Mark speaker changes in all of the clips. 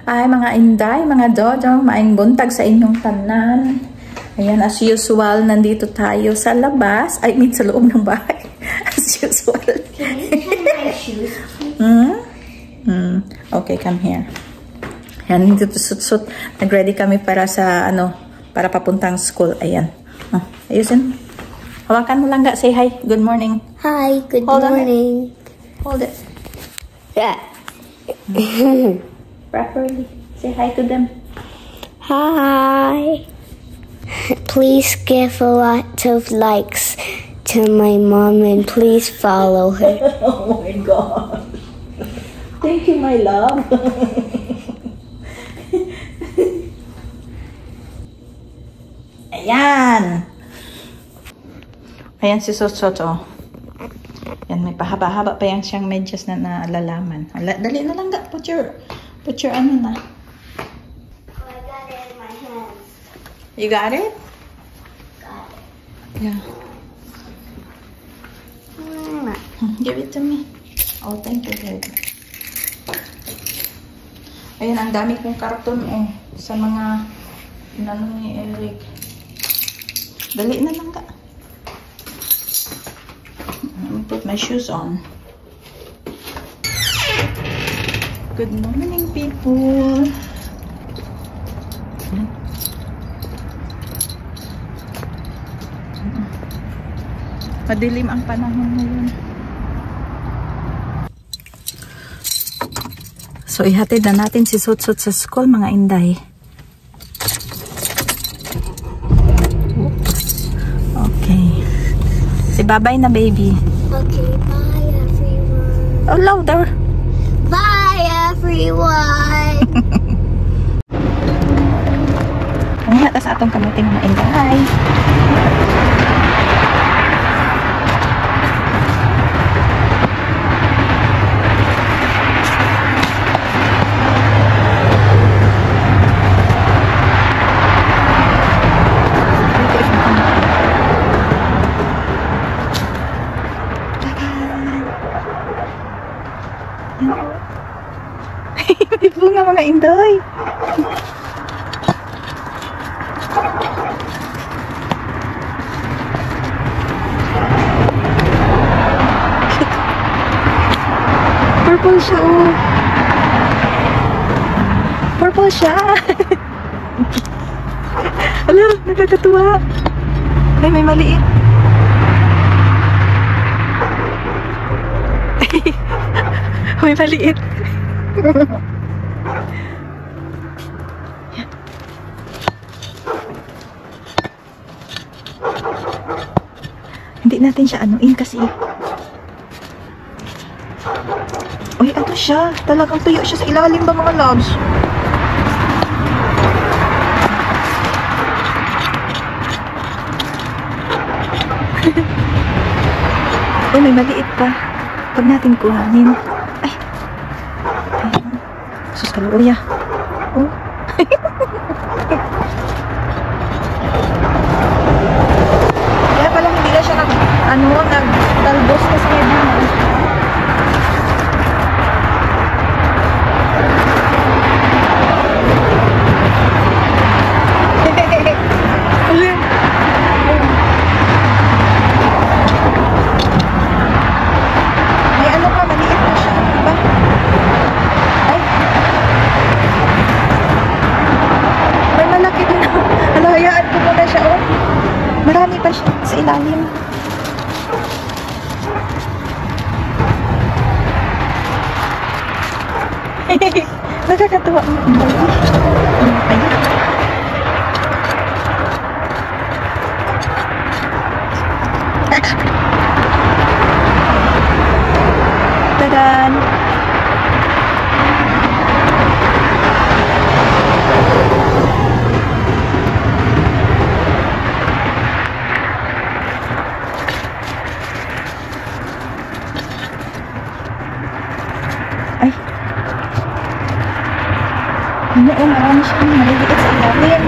Speaker 1: Ay, mga inday, mga dodong, maayong buntag sa inyong tanan. Ayan, as usual, nandito tayo sa labas. I mean, sa loob ng bahay. As usual.
Speaker 2: Can you turn my shoes, please?
Speaker 1: Okay, come here. Ayan, dito sut-sut. Nag-ready kami para sa, para papuntang school. Ayan. Ayusin. Hawakan mo lang, say hi. Good morning.
Speaker 2: Hi, good
Speaker 1: Hold
Speaker 2: morning.
Speaker 1: Hold it.
Speaker 2: Yeah.
Speaker 1: Properly. Say hi to them.
Speaker 2: Hi. Please give a lot of likes to my mom and please follow her.
Speaker 1: Oh my God. Thank you, my love. Ayan. Ayan si Soto. Yan, may pahaba-haba pa yan siyang medyas na nalalaman. Dali na lang, put your ano na.
Speaker 2: Oh, I got it in my hands.
Speaker 1: You got it?
Speaker 2: Got it.
Speaker 1: Yeah. Give it to me. Oh, thank you, baby. Ayan, ang dami kong karton, sa mga inano ni Eric. Dali na lang ka. Let me put my shoes on. Good morning, people. Madilim ang panahon ngayon. So, ihatid na natin si Sutsut sa school, mga inday. Okay. Say bye-bye na, baby.
Speaker 2: Okay, bye everyone.
Speaker 1: Oh, louder.
Speaker 2: Bye everyone.
Speaker 1: Ang hatas atong kamuting mga inday. May bunga, mga inday. Purple siya, oh. Purple siya. Alam, nakakatuwa. Ay, may maliit. May maliit. Hindi natin siya anuin kasi. Uy, ano siya? Talagang tuyo siya sa ilalim ba, mga loves? Uy, may maliit pa. Pag natin kuhanin. Ay. Sus, kaluya. Oh. Kaya pala hindi na siya nagtalbos kasi may ano pa, maliit na siya. Diba? Ay. May malaki din. Hayaan ko muna siya, oh. Marami pa siya sa ilalim. Nakakatuwa. Ayun. Tadan. Ay. Ano, marami siyang maliliit sa ilalim.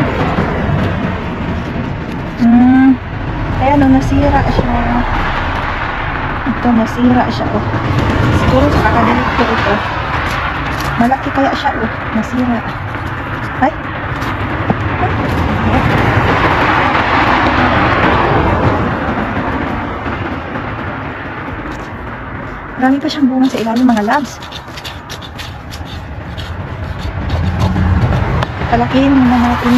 Speaker 1: Kaya nasira siya. Ito, nasira siya. Oh. Siguro sa kakadilig ko ito. Malaki kaya siya, oh. Nasira. Ay. Marami pa siyang bunga sa ilalim, mga loves. Palakihin muna natin.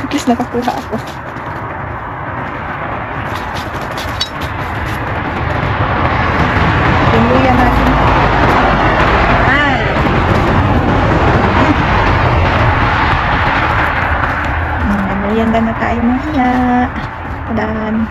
Speaker 1: At least nakakuha ako. Pinuya natin. Ay! Merienda na tayo mamaya. Tadaan!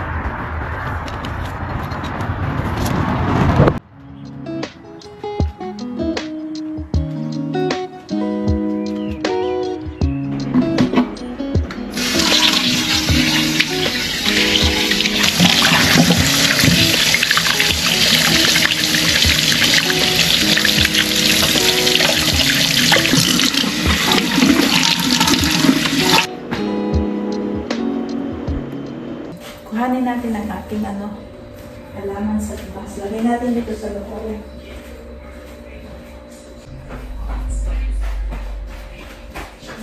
Speaker 1: Kuhanin natin ang ating halaman sa labas. Lagay natin dito sa loob.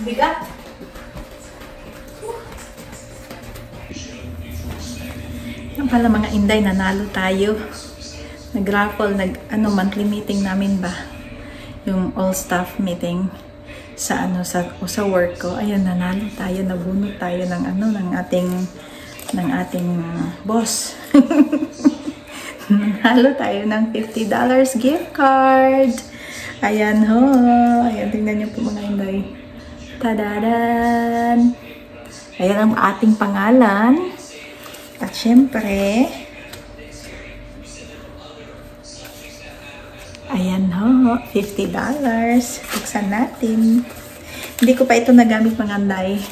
Speaker 1: Bigat! Yan pala mga Inday, nanalo tayo. Nag-raffle, monthly meeting namin ba? Yung all-staff meeting sa sa work ko. Ayun, nanalo tayo, nabunot tayo ng ating boss. Nanalo tayo ng $50 gift card. Ayan ho. Ayan, tingnan niyo po mga Inday. Tadadan! Ayan ang ating pangalan. At syempre, ayan ho, $50. Buksan natin. Hindi ko pa ito nagamit mga Inday.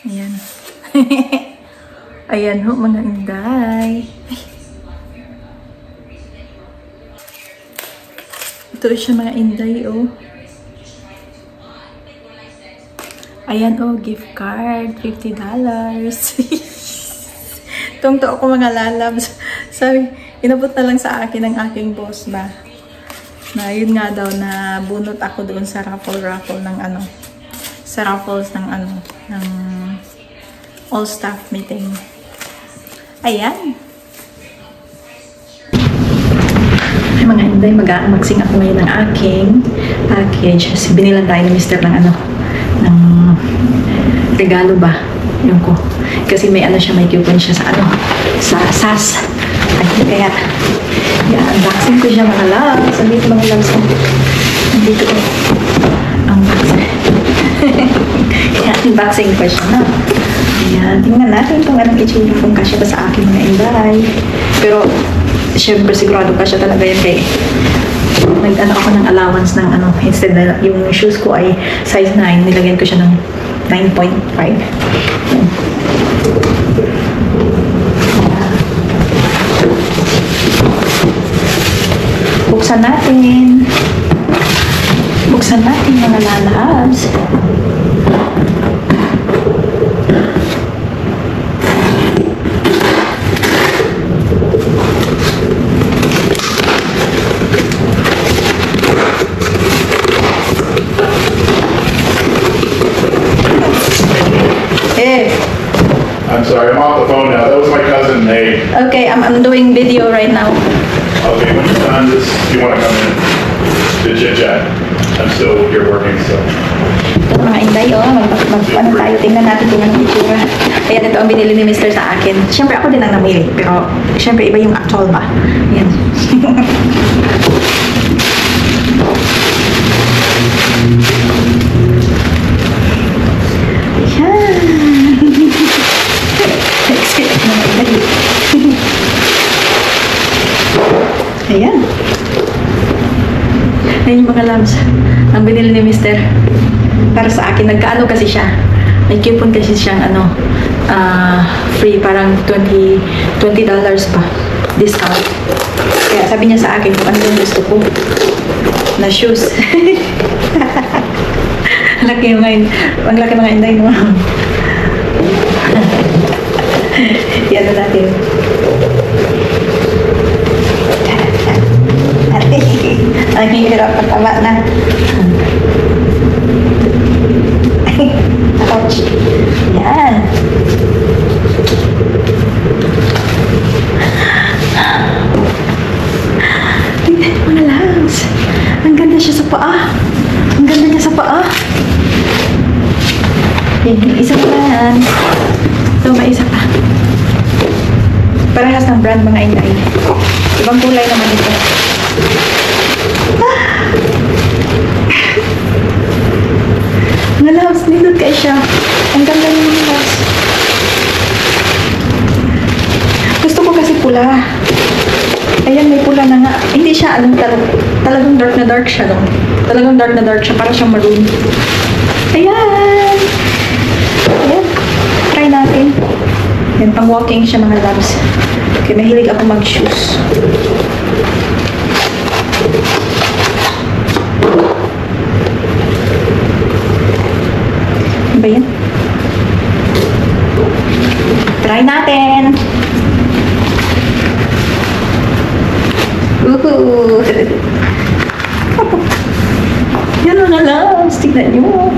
Speaker 1: Ayan. Ayan ho, mga Inday. Ay. Ito siya mga Inday, oh. Ayan, oh, gift card. $50. Tungto ako mga lalabs. Sorry, inabot na lang sa akin ng aking boss ba. Na yun nga daw, na bunot ako doon sa raffle ng sa raffles ng ng all staff meeting. Ayan. Ay mga Inday, mag-unboxing ako ngayon ng aking package. Kasi binilan tayo ni Mr. ng ng regalo ba yung ko. Kasi may siya, may coupon siya sa sa SAS. Ay, kaya i-unboxing ko siya mga loves. Andito mga loves ko. Andito ko. Unboxing. I-unboxing ko siya na. Ayan, tingnan natin kung anong itsura kung kasya ba sa akin mga Inday. Pero, syempre sigurado kasya talaga yan kay ako ng allowance ng instead na yung shoes ko ay size 9, nilagyan ko siya ng 9.5. Buksan natin. Buksan natin mga lalabs.
Speaker 3: I'm sorry, I'm off the phone now. That was my cousin, Nate.
Speaker 1: Okay, I'm doing video right now.
Speaker 3: Okay, when you're done, do you want to come in to chit-chat? I'm still here working, so.
Speaker 1: Ito mga Inday, tayo. Tingnan natin kung anong itsura. Ayan, ito ang binili ni Mr. sa akin. Siyempre, ako din ang namili. Pero, siyempre, iba yung actual ba? Ayan. Ayan. Ayan yung mga loves. Ang binili ni Mr. Para sa akin. Nagkaano kasi siya. May coupon kasi siyang free. Parang $20 pa. Discount. Kaya sabi niya sa akin kung ano yung gusto ko. Na shoes. Laki ang laki mga Inday mo. Yan na natin. Tama na. Ouch. Yan. Mga loves. Ang ganda siya sa paa. Ang ganda niya sa paa. Isa pa yan. Ito, may isa pa. Parehas ng brand mga inay. Ibang kulay naman ito. Mga loves, nindot kayo siya. Ang ganda niya mga loves. Gusto ko kasi pula. Ayan, may pula na nga. Hindi siya, talagang dark na dark siya, no? Talagang dark na dark siya. Para siyang maroon. Ayan! Ayan. Try natin. Ayan, pang walking siya mga loves. Okay, mahilig ako mag-shoes. Ano ba yan? Try natin! Woohoo! Yan mga loves. Tignan nyo.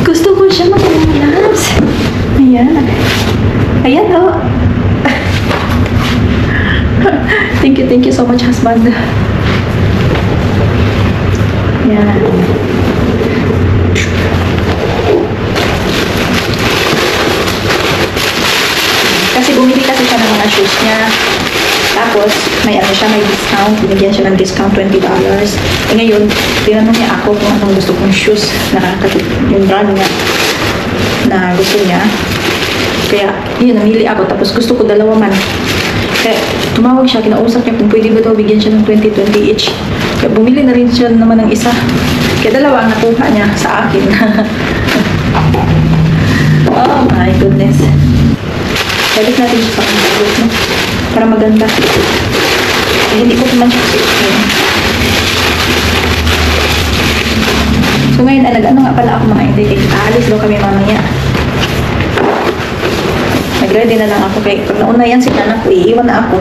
Speaker 1: Gusto ko siya mga loves. Ayan. Ayan o. Thank you so much, husband. Ayan. Kasi bumili kasi siya ng mga shoes niya. Tapos, may ano siya, may discount. Binigyan siya ng discount, $20. Eh ngayon, tinanong niya ako kung anong gusto kong shoes na yung brand niya na gusto niya. Kaya, yun, namili ako. Tapos gusto ko dalawa man. Kaya, tumawag siya, kinausap niya kung pwede ba daw bigyan siya ng 20 each. Kaya bumili na rin siya naman ng isa. Kaya dalawa ang nakuha niya sa akin. Oh my goodness. Balik natin siya sa kanilot, no? Para maganda. Eh, hindi ko naman siya kasi. So ngayon, ano nga pala ako mga hindi. Aalis daw kami mamaya. Nag-ready na lang ako. Kaya pag nauna yan si anak ko, iiwan na ako.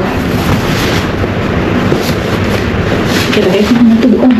Speaker 1: Okay, lagay ko na ito doon.